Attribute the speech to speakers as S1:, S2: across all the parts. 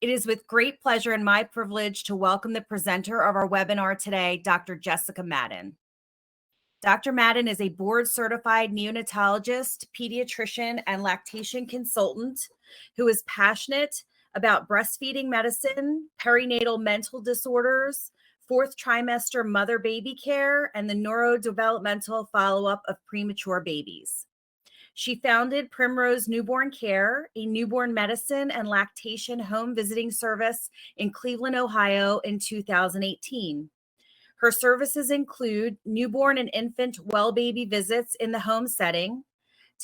S1: It is with great pleasure and my privilege to welcome the presenter of our webinar today, Dr. Jessica Madden. Dr. Madden is a board-certified neonatologist, pediatrician, and lactation consultant who is passionate about breastfeeding medicine, perinatal mental disorders, fourth trimester mother-baby care, and the neurodevelopmental follow-up of premature babies. She founded Primrose Newborn Care, a newborn medicine and lactation home visiting service in Cleveland, Ohio in 2018. Her services include newborn and infant well baby visits in the home setting,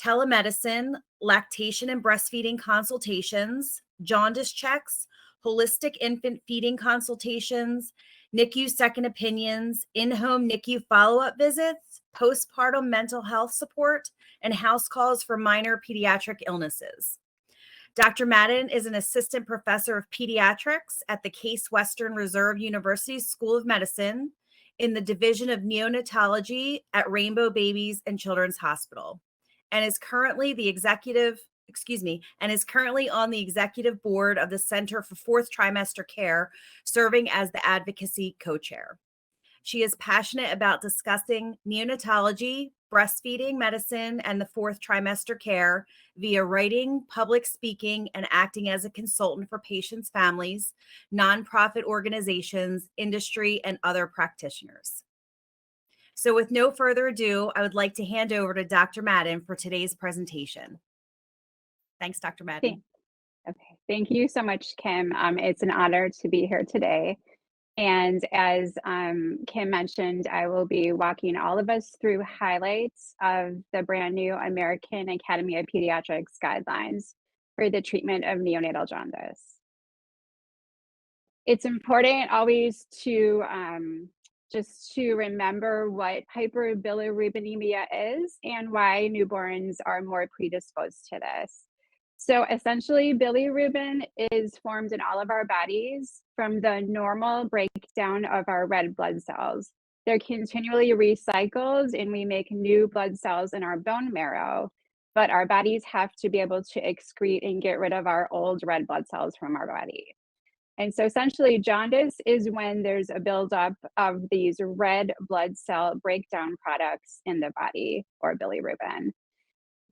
S1: telemedicine, lactation and breastfeeding consultations, jaundice checks, holistic infant feeding consultations, NICU second opinions, in-home NICU follow-up visits, postpartum mental health support, and house calls for minor pediatric illnesses. Dr. Madden is an assistant professor of pediatrics at the Case Western Reserve University School of Medicine in the Division of Neonatology at Rainbow Babies and Children's Hospital, and is currently on the executive board of the Center for Fourth Trimester Care, serving as the advocacy co-chair. She is passionate about discussing neonatology, breastfeeding medicine, and the fourth trimester care via writing, public speaking, and acting as a consultant for patients' families, nonprofit organizations, industry, and other practitioners. So with no further ado, I would like to hand over to Dr. Madden for today's presentation. Thanks, Dr. Madden.
S2: Okay, thank you so much, Kim. It's an honor to be here today. And as Kim mentioned, I will be walking all of us through highlights of the brand new American Academy of Pediatrics guidelines for the treatment of neonatal jaundice. It's important always to just to remember what hyperbilirubinemia is and why newborns are more predisposed to this. So essentially, bilirubin is formed in all of our bodies from the normal breakdown of our red blood cells. They're continually recycled and we make new blood cells in our bone marrow, but our bodies have to be able to excrete and get rid of our old red blood cells from our body. And so essentially, jaundice is when there's a buildup of these red blood cell breakdown products in the body, or bilirubin.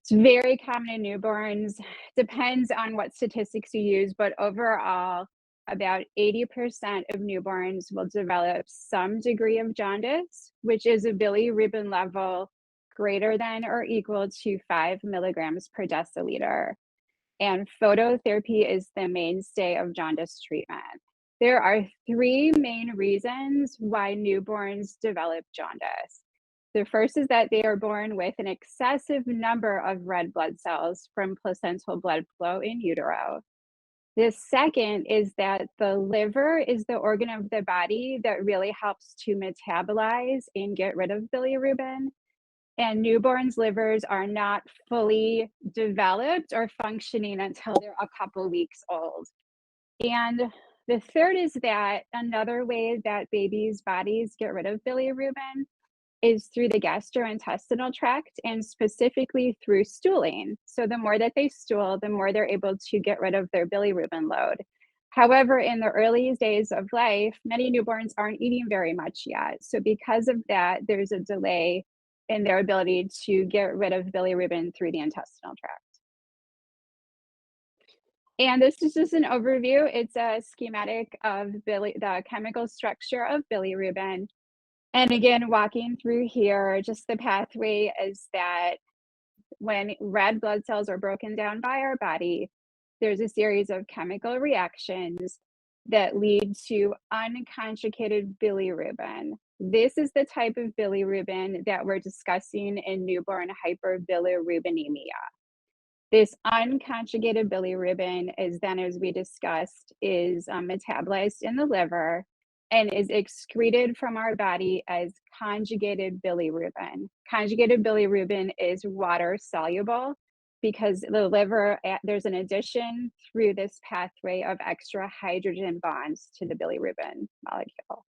S2: It's very common in newborns, depends on what statistics you use, but overall, about 80% of newborns will develop some degree of jaundice, which is a bilirubin level greater than or equal to 5 milligrams per deciliter. And phototherapy is the mainstay of jaundice treatment. There are 3 main reasons why newborns develop jaundice. The first is that they are born with an excessive number of red blood cells from placental blood flow in utero. The second is that the liver is the organ of the body that really helps to metabolize and get rid of bilirubin. And newborns' livers are not fully developed or functioning until they're a couple weeks old. And the third is that another way that babies' bodies get rid of bilirubin is through the gastrointestinal tract and specifically through stooling. So the more that they stool, the more they're able to get rid of their bilirubin load. However, in the early days of life, many newborns aren't eating very much yet. So because of that, there's a delay in their ability to get rid of bilirubin through the intestinal tract. And this is just an overview. It's a schematic of the chemical structure of bilirubin. And again, walking through here, just the pathway is that when red blood cells are broken down by our body, there's a series of chemical reactions that lead to unconjugated bilirubin. This is the type of bilirubin that we're discussing in newborn hyperbilirubinemia. This unconjugated bilirubin is then, as we discussed, is metabolized in the liver and is excreted from our body as conjugated bilirubin. Conjugated bilirubin is water soluble because the liver, there's an addition through this pathway of extra hydrogen bonds to the bilirubin molecule.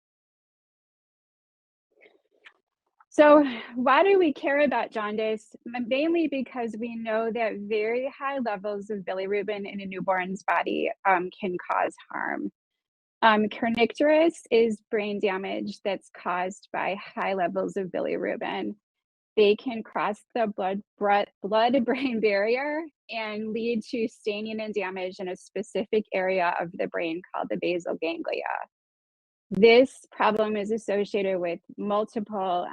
S2: So, why do we care about jaundice? Mainly because we know that very high levels of bilirubin in a newborn's body can cause harm. Kernicterus is brain damage that's caused by high levels of bilirubin. They can cross the blood-brain barrier and lead to staining and damage in a specific area of the brain called the basal ganglia. This problem is associated with multiple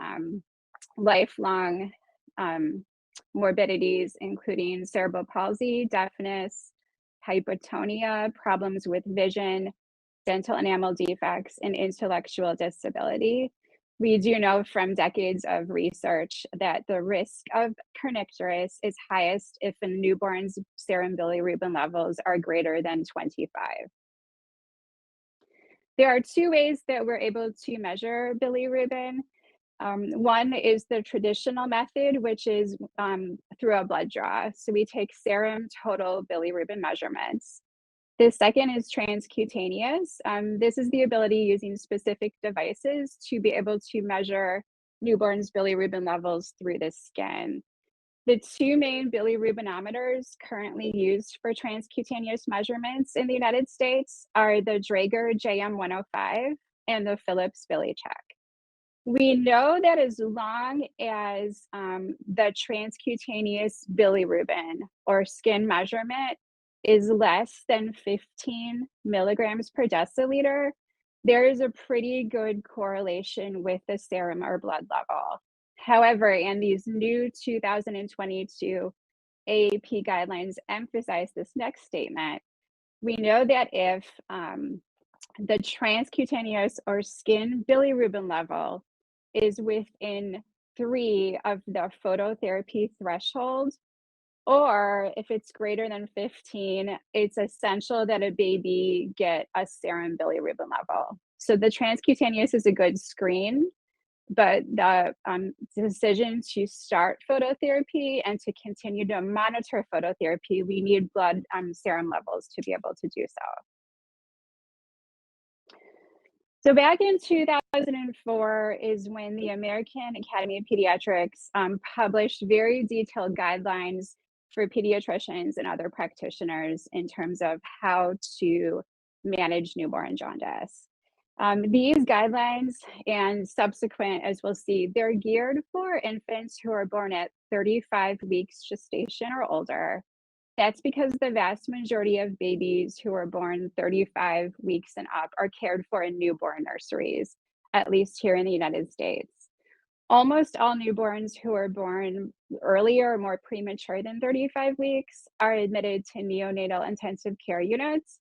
S2: lifelong um, morbidities, including cerebral palsy, deafness, hypotonia, problems with vision, dental enamel defects, and intellectual disability. We do know from decades of research that the risk of kernicterus is highest if a newborn's serum bilirubin levels are greater than 25. There are two ways that we're able to measure bilirubin. One is the traditional method, which is through a blood draw. So we take serum total bilirubin measurements. The second is transcutaneous. This is the ability using specific devices to be able to measure newborns' bilirubin levels through the skin. The two main bilirubinometers currently used for transcutaneous measurements in the United States are the Draeger JM105 and the Philips BiliCheck. We know that as long as the transcutaneous bilirubin or skin measurement is less than 15 milligrams per deciliter, there is a pretty good correlation with the serum or blood level. However, in these new 2022 AAP guidelines emphasize this next statement. We know that if the transcutaneous or skin bilirubin level is within 3 of the phototherapy threshold, or if it's greater than 15, it's essential that a baby get a serum bilirubin level. So the transcutaneous is a good screen, but the decision to start phototherapy and to continue to monitor phototherapy, we need blood serum levels to be able to do so. So back in 2004 is when the American Academy of Pediatrics published very detailed guidelines for pediatricians and other practitioners in terms of how to manage newborn jaundice. These guidelines and subsequent, as we'll see, they're geared for infants who are born at 35 weeks gestation or older. That's because the vast majority of babies who are born 35 weeks and up are cared for in newborn nurseries, at least here in the United States. Almost all newborns who are born earlier or more premature than 35 weeks are admitted to neonatal intensive care units.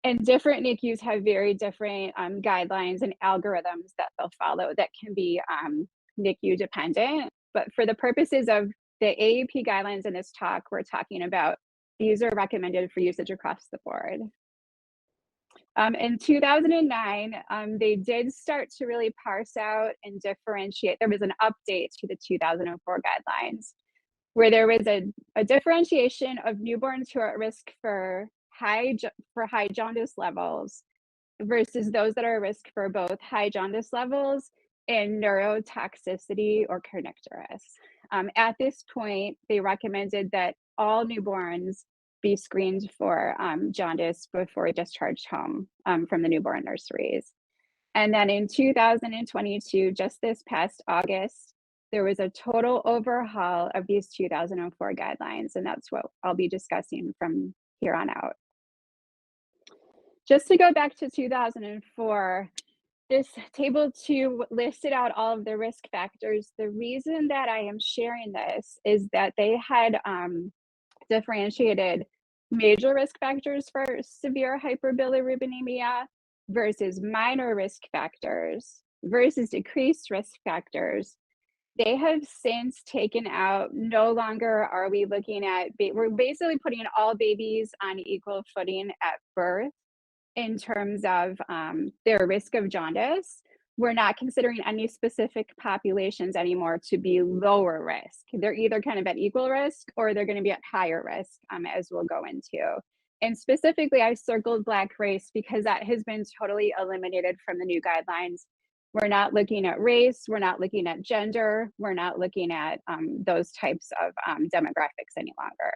S2: And different NICUs have very different guidelines and algorithms that they'll follow that can be NICU dependent. But for the purposes of the AAP guidelines in this talk, we're talking about these are recommended for usage across the board. In 2009, they did start to really parse out and differentiate. There was an update to the 2004 guidelines where there was a differentiation of newborns who are at risk for high jaundice levels versus those that are at risk for both high jaundice levels and neurotoxicity or kernicterus. At this point, they recommended that all newborns be screened for jaundice before discharged home from the newborn nurseries. And then in 2022, just this past August, there was a total overhaul of these 2004 guidelines, and that's what I'll be discussing from here on out. Just to go back to 2004, this table 2 listed out all of the risk factors. The reason that I am sharing this is that they had differentiated major risk factors for severe hyperbilirubinemia versus minor risk factors versus decreased risk factors. They have since taken out, no longer are we looking at, we're basically putting all babies on equal footing at birth in terms of their risk of jaundice. We're not considering any specific populations anymore to be lower risk. They're either kind of at equal risk or they're going to be at higher risk, as we'll go into. And specifically, I circled Black race because that has been totally eliminated from the new guidelines. We're not looking at race, we're not looking at gender, we're not looking at those types of demographics any longer.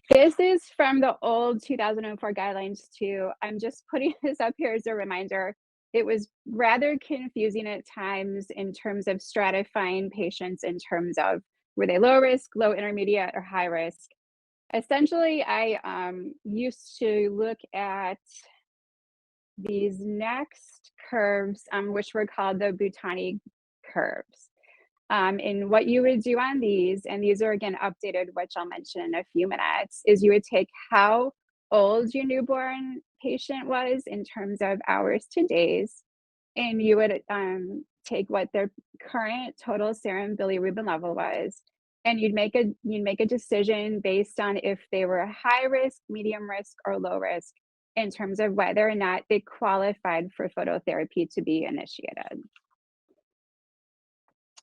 S2: This is from the old 2004 guidelines too. I'm just putting this up here as a reminder. It was rather confusing at times in terms of stratifying patients in terms of were they low risk, low intermediate, or high risk. Essentially, I used to look at these next curves, which were called the Butani curves. And what you would do on these, and these are again updated, which I'll mention in a few minutes, is you would take how old your newborn patient was in terms of hours to days, and you would take what their current total serum bilirubin level was, and you'd make a decision based on if they were high risk, medium risk, or low risk in terms of whether or not they qualified for phototherapy to be initiated.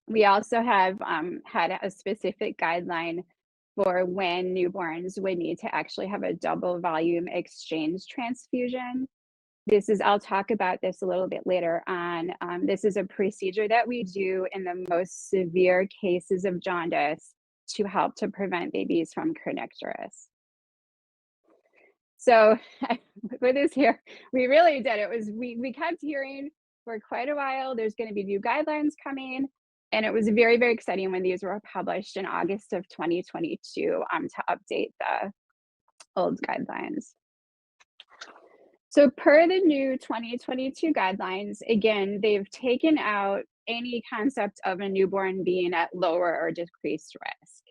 S2: We also have had a specific guideline for when newborns would need to actually have a double volume exchange transfusion. I'll talk about this a little bit later on. This is a procedure that we do in the most severe cases of jaundice to help to prevent babies from kernicterus. So with this here, we really did. We kept hearing for quite a while, there's going to be new guidelines coming. And it was very, very exciting when these were published in August of 2022 to update the old guidelines. So per the new 2022 guidelines, again, they've taken out any concept of a newborn being at lower or decreased risk.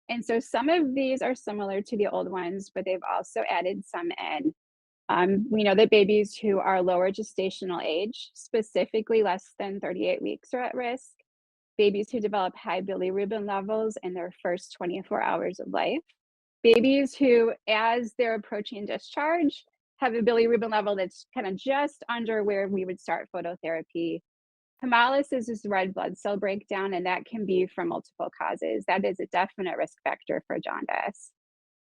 S2: And so some of these are similar to the old ones, but they've also added some in. We know that babies who are lower gestational age, specifically less than 38 weeks, are at risk. Babies who develop high bilirubin levels in their first 24 hours of life. Babies who, as they're approaching discharge, have a bilirubin level that's kind of just under where we would start phototherapy. Hemolysis is red blood cell breakdown, and that can be from multiple causes. That is a definite risk factor for jaundice.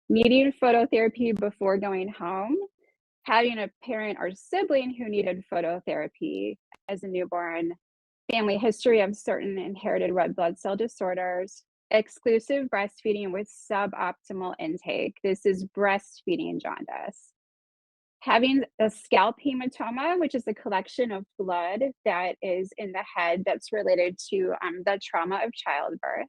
S2: Needing phototherapy before going home, having a parent or sibling who needed phototherapy as a newborn, family history of certain inherited red blood cell disorders, exclusive breastfeeding with suboptimal intake. This is breastfeeding jaundice. Having a scalp hematoma, which is a collection of blood that is in the head that's related to the trauma of childbirth.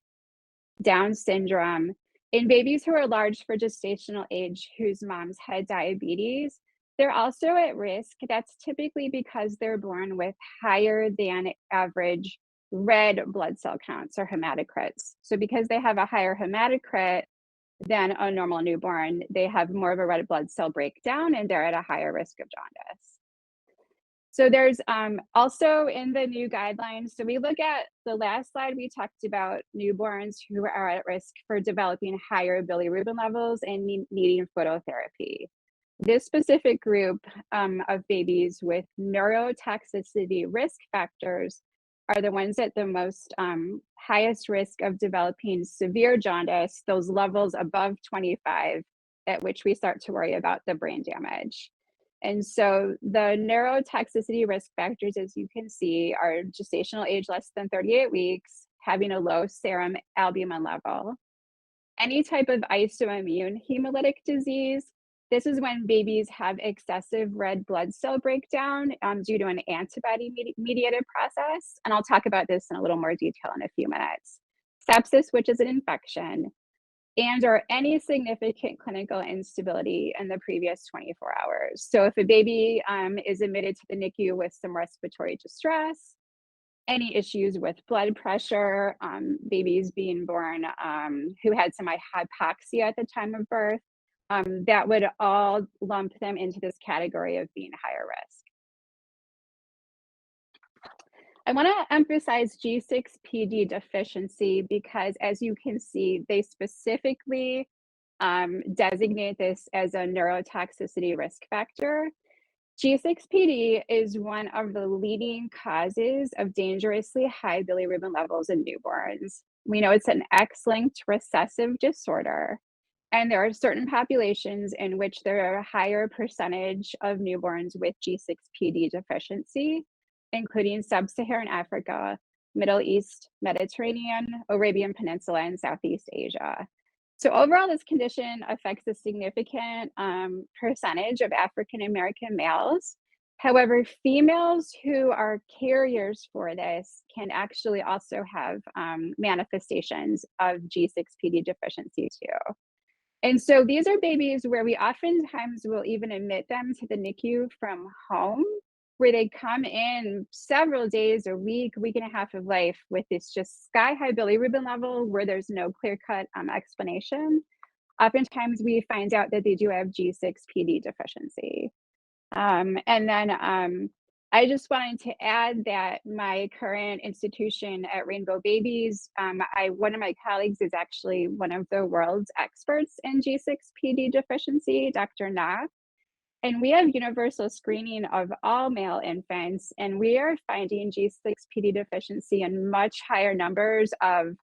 S2: Down syndrome. In babies who are large for gestational age, whose moms had diabetes, they're also at risk. That's typically because they're born with higher than average red blood cell counts or hematocrits. So because they have a higher hematocrit than a normal newborn, they have more of a red blood cell breakdown and they're at a higher risk of jaundice. So there's also in the new guidelines, so we look at the last slide, we talked about newborns who are at risk for developing higher bilirubin levels and needing phototherapy. This specific group of babies with neurotoxicity risk factors are the ones at the most highest risk of developing severe jaundice, those levels above 25, at which we start to worry about the brain damage. And so the neurotoxicity risk factors, as you can see, are gestational age less than 38 weeks, having a low serum albumin level, any type of isoimmune hemolytic disease. This is when babies have excessive red blood cell breakdown due to an antibody-mediated process. And I'll talk about this in a little more detail in a few minutes. Sepsis, which is an infection, and or any significant clinical instability in the previous 24 hours. So if a baby is admitted to the NICU with some respiratory distress, any issues with blood pressure, babies being born who had some hypoxia at the time of birth, that would all lump them into this category of being higher risk. I want to emphasize G6PD deficiency because, as you can see, they specifically designate this as a neurotoxicity risk factor. G6PD is one of the leading causes of dangerously high bilirubin levels in newborns. We know it's an X-linked recessive disorder. And there are certain populations in which there are a higher percentage of newborns with G6PD deficiency, including sub-Saharan Africa, Middle East, Mediterranean, Arabian Peninsula, and Southeast Asia. So overall, this condition affects a significant percentage of African American males. However, females who are carriers for this can actually also have manifestations of G6PD deficiency too. And so these are babies where we oftentimes will even admit them to the NICU from home, where they come in several days, a week, week and a half of life with this just sky-high bilirubin level where there's no clear-cut explanation. Oftentimes we find out that they do have G6PD deficiency. And then I just wanted to add that my current institution at Rainbow Babies, one of my colleagues is actually one of the world's experts in G6PD deficiency, Dr. Na. And we have universal screening of all male infants, and we are finding G6PD deficiency in much higher numbers of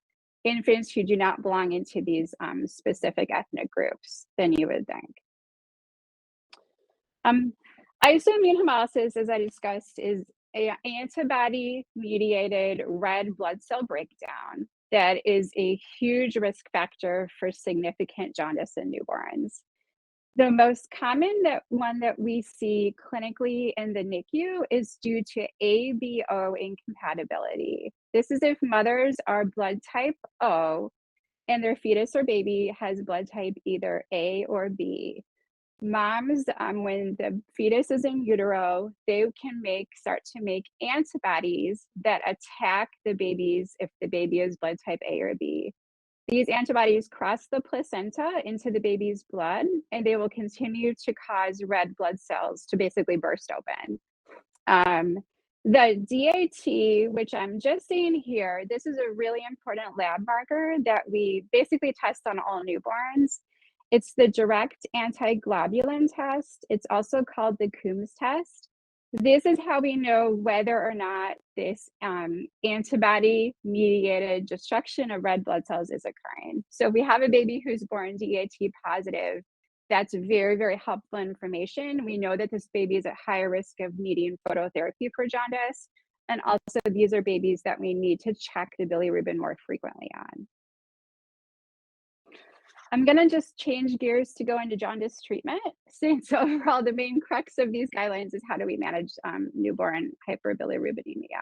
S2: infants who do not belong into these specific ethnic groups than you would think. Isoimmune hemolysis, as I discussed, is an antibody-mediated red blood cell breakdown that is a huge risk factor for significant jaundice in newborns. The most common one that we see clinically in the NICU is due to ABO incompatibility. This is if mothers are blood type O and their fetus or baby has blood type either A or B. Moms, when the fetus is in utero, they can start to make antibodies that attack the babies if the baby is blood type A or B. These antibodies cross the placenta into the baby's blood, and they will continue to cause red blood cells to basically burst open. The DAT, which I'm just seeing here, this is a really important lab marker that we basically test on all newborns. It's the direct antiglobulin test. It's also called the Coombs test. This is how we know whether or not this antibody-mediated destruction of red blood cells is occurring. So if we have a baby who's born DAT positive, that's very, very helpful information. We know that this baby is at higher risk of needing phototherapy for jaundice. And also these are babies that we need to check the bilirubin more frequently on. I'm gonna just change gears to go into jaundice treatment, since overall the main crux of these guidelines is how do we manage newborn hyperbilirubinemia.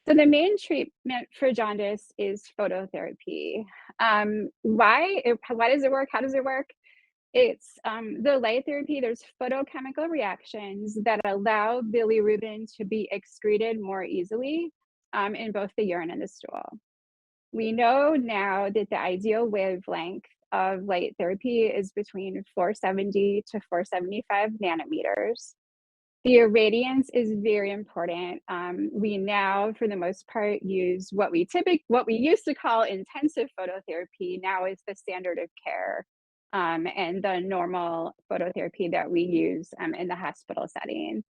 S2: So the main treatment for jaundice is phototherapy. Why does it work? How does it work? It's the light therapy. There's photochemical reactions that allow bilirubin to be excreted more easily in both the urine and the stool. We know now that the ideal wavelength of light therapy is between 470 to 475 nanometers. The irradiance is very important. We now, for the most part, use what we used to call intensive phototherapy, now is the standard of care and the normal phototherapy that we use in the hospital setting.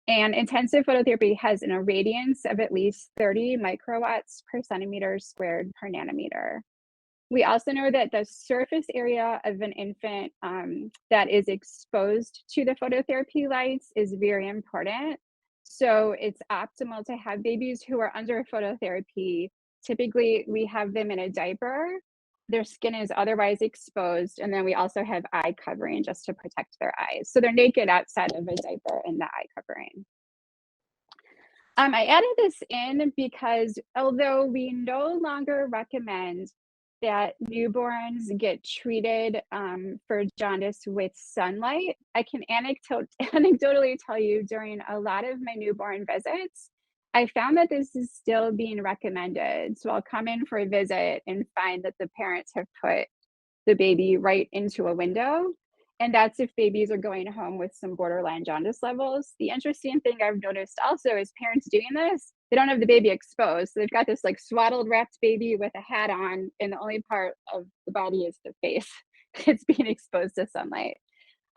S2: And intensive phototherapy has an irradiance of at least 30 microwatts per centimeter squared per nanometer. We also know that the surface area of an infant that is exposed to the phototherapy lights is very important. So it's optimal to have babies who are under phototherapy. Typically, we have them in a diaper. Their skin is otherwise exposed, and then we also have eye covering just to protect their eyes. So they're naked outside of a diaper and the eye covering. I added this in because although we no longer recommend that newborns get treated for jaundice with sunlight, I can anecdotally tell you during a lot of my newborn visits, I found that this is still being recommended. So I'll come in for a visit and find that the parents have put the baby right into a window. And that's if babies are going home with some borderline jaundice levels. The interesting thing I've noticed also is parents doing this, they don't have the baby exposed. So they've got this like swaddled wrapped baby with a hat on, and the only part of the body is the face. It's being exposed to sunlight.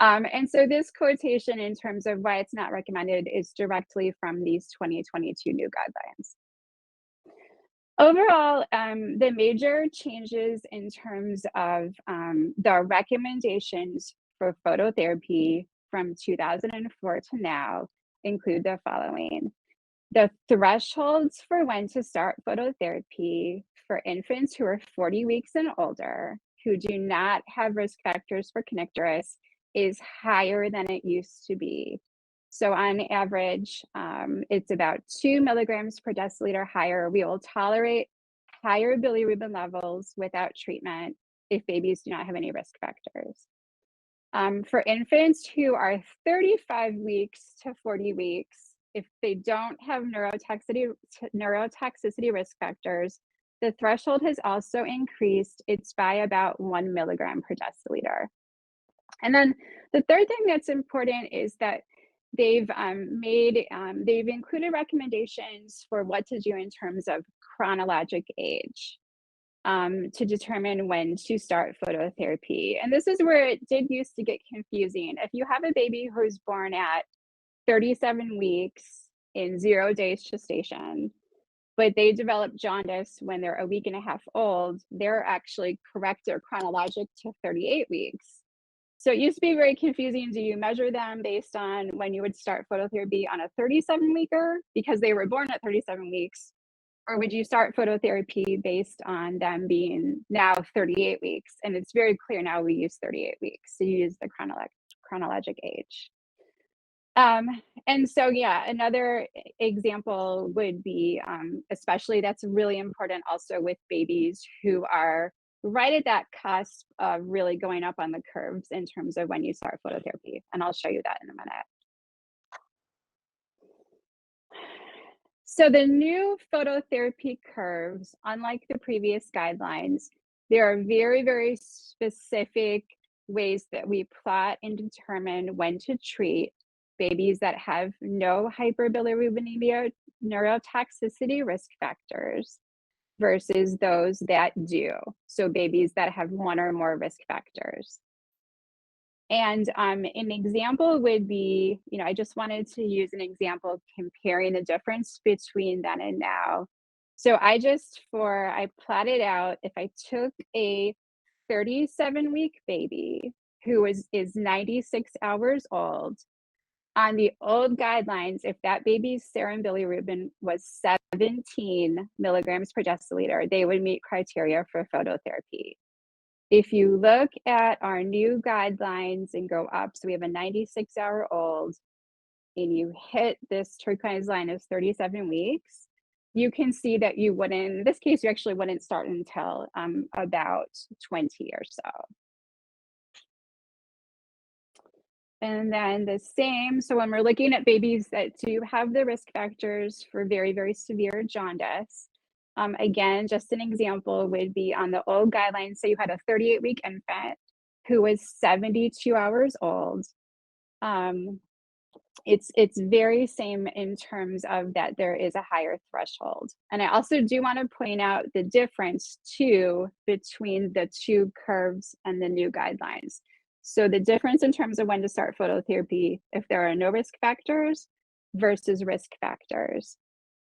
S2: And so this quotation in terms of why it's not recommended is directly from these 2022 new guidelines. Overall, the major changes in terms of the recommendations for phototherapy from 2004 to now include the following. The thresholds for when to start phototherapy for infants who are 40 weeks and older, who do not have risk factors for connectors, is higher than it used to be. So on average, it's about 2 milligrams per deciliter higher. We will tolerate higher bilirubin levels without treatment if babies do not have any risk factors. For infants who are 35 weeks to 40 weeks, if they don't have neurotoxicity risk factors, the threshold has also increased. It's by about 1 milligram per deciliter. And then the third thing that's important is that they've included recommendations for what to do in terms of chronologic age to determine when to start phototherapy. And this is where it did used to get confusing. If you have a baby who's born at 37 weeks in 0 days gestation, but they develop jaundice when they're a week and a half old, they're actually corrected chronologic to 38 weeks. So it used to be very confusing. Do you measure them based on when you would start phototherapy on a 37-weeker because they were born at 37 weeks? Or would you start phototherapy based on them being now 38 weeks? And it's very clear now we use 38 weeks. So you use the chronologic age. And so, yeah, another example would be, especially that's really important also with babies who are right at that cusp of really going up on the curves in terms of when you start phototherapy. And I'll show you that in a minute. So the new phototherapy curves, unlike the previous guidelines, there are very, very specific ways that we plot and determine when to treat babies that have no hyperbilirubinemia neurotoxicity risk factors versus those that do. So babies that have one or more risk factors. And an example would be, I just wanted to use an example comparing the difference between then and now. So I plotted out if I took a 37-week baby who is 96 hours old, on the old guidelines, if that baby's serum bilirubin was 17 milligrams per deciliter, they would meet criteria for phototherapy. If you look at our new guidelines and go up, so we have a 96-hour-old, and you hit this turquoise line of 37 weeks, you can see that in this case, you actually wouldn't start until about 20 or so. And then the same, so when we're looking at babies that do have the risk factors for very, very severe jaundice, again, just an example would be on the old guidelines. So you had a 38-week infant who was 72 hours old. It's very same in terms of that there is a higher threshold. And I also do want to point out the difference too between the two curves and the new guidelines. So the difference in terms of when to start phototherapy if there are no risk factors versus risk factors.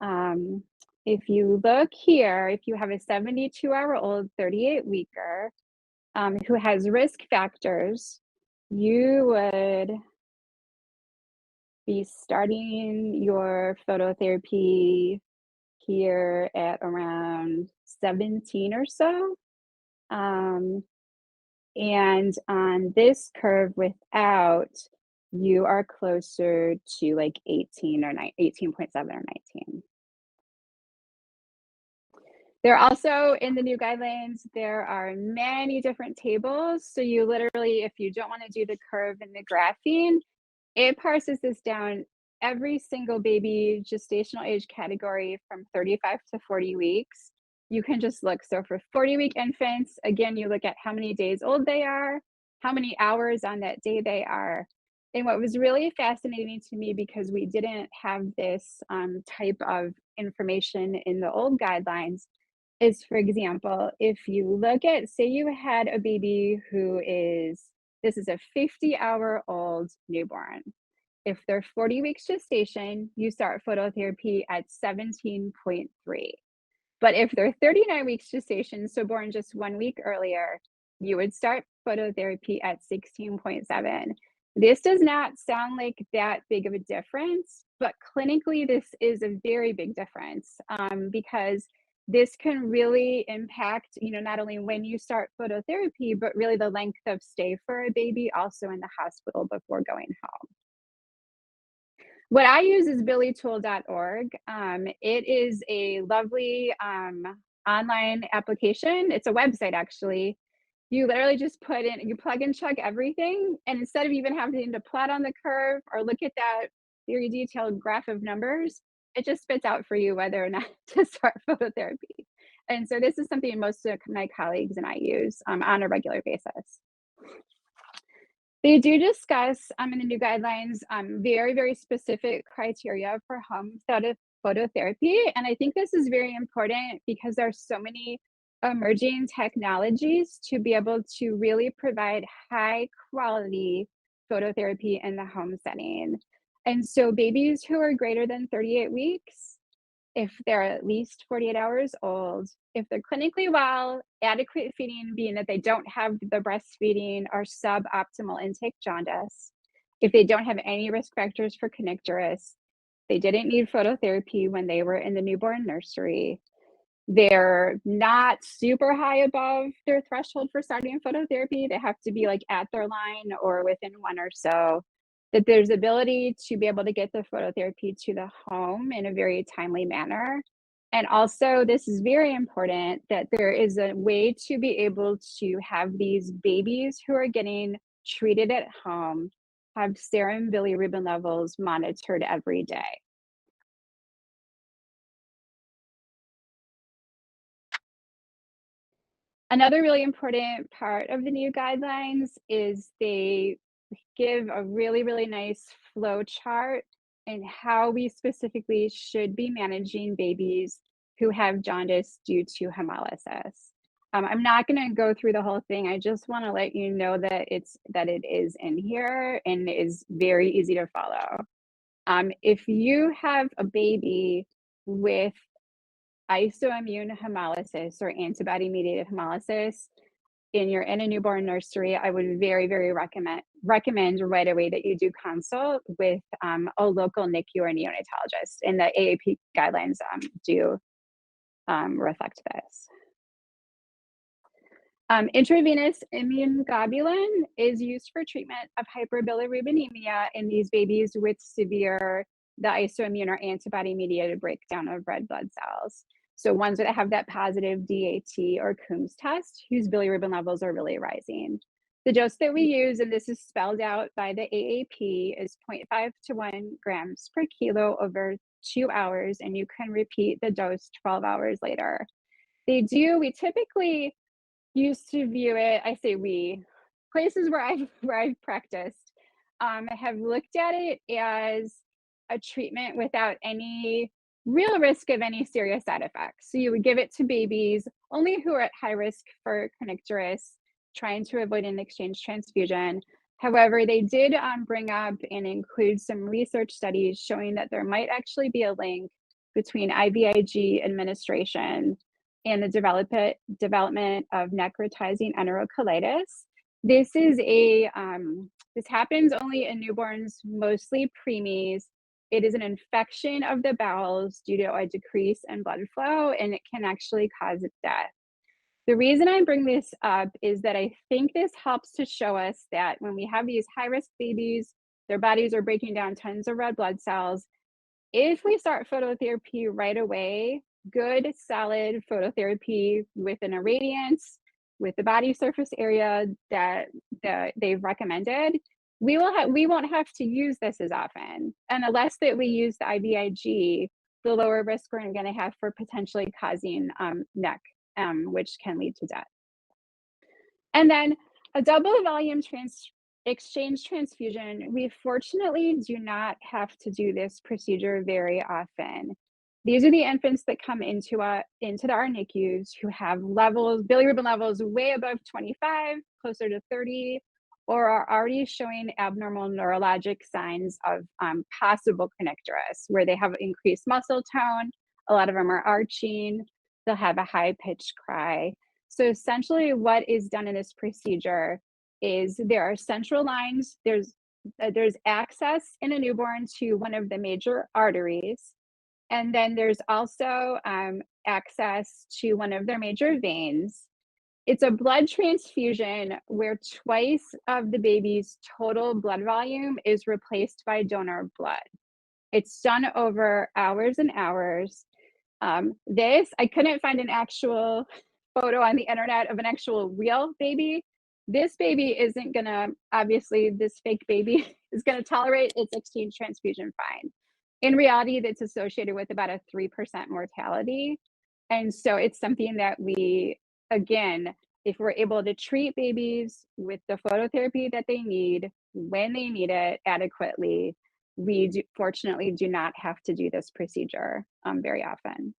S2: If you look here, if you have a 72-hour-old 38-weeker who has risk factors, you would be starting your phototherapy here at around 17 or so. And on this curve without, you are closer to like 18 or 18.7 or 19. There are also in the new guidelines, there are many different tables. So you literally, if you don't want to do the curve and the graphing, it parses this down every single baby gestational age category from 35 to 40 weeks. You can just look. So for 40-week infants, again, you look at how many days old they are, how many hours on that day they are. And what was really fascinating to me, because we didn't have this type of information in the old guidelines, is, for example, if you look at, say you had a baby this is a 50-hour-old newborn. If they're 40 weeks gestation, you start phototherapy at 17.3. But if they're 39 weeks gestation, so born just 1 week earlier, you would start phototherapy at 16.7. This does not sound like that big of a difference, but clinically, this is a very big difference because this can really impact, not only when you start phototherapy, but really the length of stay for a baby also in the hospital before going home. What I use is billytool.org. It is a lovely online application. It's a website, actually. You literally just you plug and chug everything. And instead of even having to plot on the curve or look at that very detailed graph of numbers, it just spits out for you whether or not to start phototherapy. And so this is something most of my colleagues and I use on a regular basis. They do discuss in the new guidelines very, very specific criteria for home phototherapy. And I think this is very important because there are so many emerging technologies to be able to really provide high quality phototherapy in the home setting. And so babies who are greater than 38 weeks, if they're at least 48 hours old, if they're clinically well, adequate feeding being that they don't have the breastfeeding or suboptimal intake jaundice, if they don't have any risk factors for kernicterus, they didn't need phototherapy when they were in the newborn nursery, they're not super high above their threshold for starting phototherapy, they have to be like at their line or within one or so, that there's ability to be able to get the phototherapy to the home in a very timely manner. And also, this is very important that there is a way to be able to have these babies who are getting treated at home have serum bilirubin levels monitored every day. Another really important part of the new guidelines is they give a really, really nice flow chart in how we specifically should be managing babies who have jaundice due to hemolysis. I'm not going to go through the whole thing. I just want to let you know that it is in here and is very easy to follow. If you have a baby with isoimmune hemolysis or antibody-mediated hemolysis, and you're in a newborn nursery, I would very, very recommend right away that you do consult with a local NICU or neonatologist, and the AAP guidelines do reflect this. Intravenous immunoglobulin is used for treatment of hyperbilirubinemia in these babies with the isoimmune or antibody-mediated breakdown of red blood cells. So ones that have that positive DAT or Coombs test, whose bilirubin levels are really rising. The dose that we use, and this is spelled out by the AAP, is 0.5 to 1 grams per kilo over 2 hours, and you can repeat the dose 12 hours later. We typically used to view it, I say we, places where I've practiced have looked at it as a treatment without any real risk of any serious side effects. So you would give it to babies only who are at high risk for kernicterus, trying to avoid an exchange transfusion. However, they did bring up and include some research studies showing that there might actually be a link between IVIG administration and the development of necrotizing enterocolitis. This happens only in newborns, mostly preemies. It is an infection of the bowels due to a decrease in blood flow, and it can actually cause death. The reason I bring this up is that I think this helps to show us that when we have these high-risk babies, their bodies are breaking down tons of red blood cells. If we start phototherapy right away, good, solid phototherapy with an irradiance, with the body surface area that they've recommended, we won't have to use this as often. And the less that we use the IVIG, the lower risk we're going to have for potentially causing NEC, which can lead to death. And then a double volume exchange transfusion, we fortunately do not have to do this procedure very often. These are the infants that come into our NICUs who have bilirubin levels way above 25, closer to 30, or are already showing abnormal neurologic signs of possible kernicterus, where they have increased muscle tone. A lot of them are arching. they'll have a high-pitched cry. So essentially what is done in this procedure is there are central lines, there's access in a newborn to one of the major arteries, and then there's also access to one of their major veins. It's a blood transfusion where twice of the baby's total blood volume is replaced by donor blood. It's done over hours and hours. I couldn't find an actual photo on the internet of an actual real baby. This baby isn't gonna, obviously, this fake baby is gonna tolerate its exchange transfusion fine. In reality, that's associated with about a 3% mortality. And so it's something that we, again, if we're able to treat babies with the phototherapy that they need, when they need it adequately, fortunately do not have to do this procedure very often.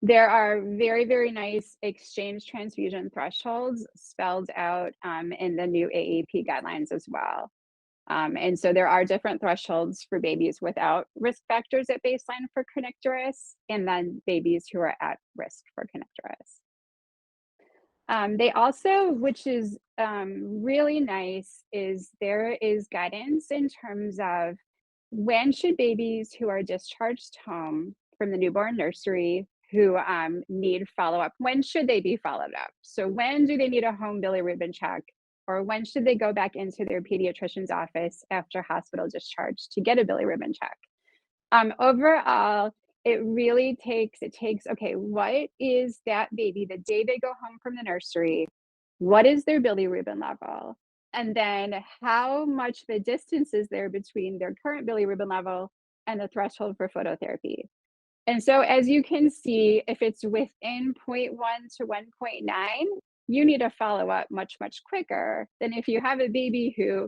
S2: There are very, very nice exchange transfusion thresholds spelled out in the new AAP guidelines as well. And so there are different thresholds for babies without risk factors at baseline for connectorus, and then babies who are at risk for connectorus. They also, which is really nice, is there is guidance in terms of when should babies who are discharged home from the newborn nursery who need follow-up, when should they be followed up? So when do they need a home bilirubin check? Or when should they go back into their pediatrician's office after hospital discharge to get a bilirubin check? Overall, it takes, okay, what is that baby the day they go home from the nursery? What is their bilirubin level? And then how much the distance is there between their current bilirubin level and the threshold for phototherapy? And so as you can see, if it's within 0.1 to 1.9, you need to follow up much, much quicker than if you have a baby who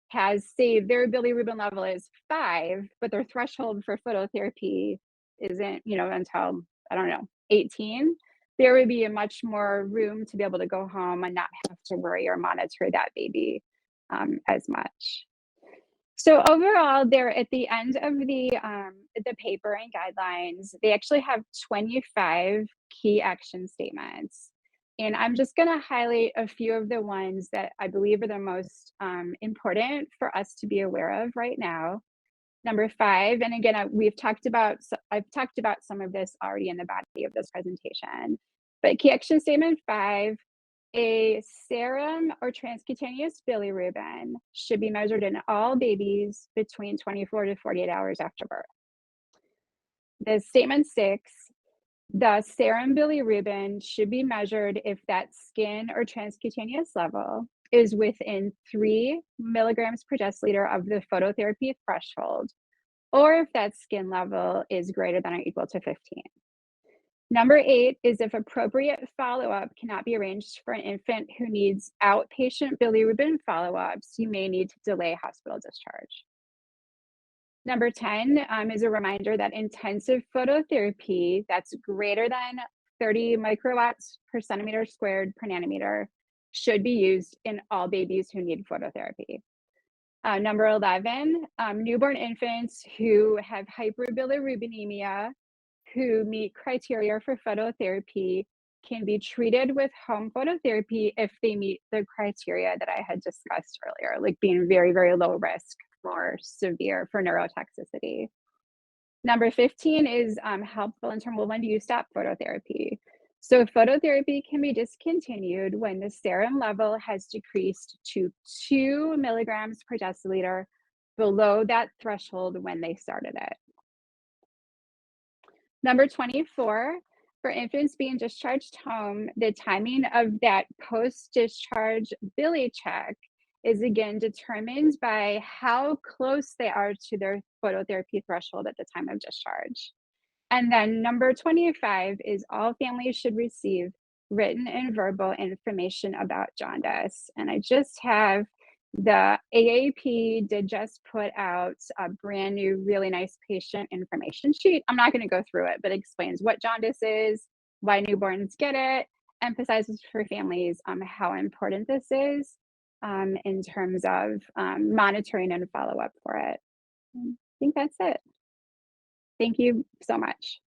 S2: has, say, their bilirubin level is 5, but their threshold for phototherapy isn't, until, I don't know, 18. There would be a much more room to be able to go home and not have to worry or monitor that baby as much. So overall, they're at the end of the paper and guidelines. They actually have 25 key action statements. And I'm just going to highlight a few of the ones that I believe are the most important for us to be aware of right now. Number 5, and again, I've talked about some of this already in the body of this presentation. But key action statement 5, a serum or transcutaneous bilirubin should be measured in all babies between 24 to 48 hours after birth. The statement 6, the serum bilirubin should be measured if that skin or transcutaneous level is within 3 milligrams per deciliter of the phototherapy threshold, or if that skin level is greater than or equal to 15. Number 8 is if appropriate follow-up cannot be arranged for an infant who needs outpatient bilirubin follow-ups, you may need to delay hospital discharge. Number 10 is a reminder that intensive phototherapy that's greater than 30 microwatts per centimeter squared per nanometer should be used in all babies who need phototherapy. Number 11, newborn infants who have hyperbilirubinemia who meet criteria for phototherapy can be treated with home phototherapy if they meet the criteria that I had discussed earlier, like being very, very low risk for neurotoxicity. Number 15 is helpful in terms of when do you stop phototherapy. So phototherapy can be discontinued when the serum level has decreased to 2 milligrams per deciliter below that threshold when they started it. Number 24, for infants being discharged home, the timing of that post-discharge Billy check is again determined by how close they are to their phototherapy threshold at the time of discharge. And then number 25 is all families should receive written and verbal information about jaundice. And I just have the AAP did just put out a brand new, really nice patient information sheet. I'm not going to go through it, but it explains what jaundice is, why newborns get it, emphasizes for families how important this is in terms of monitoring and follow-up for it. I think that's it. Thank you so much.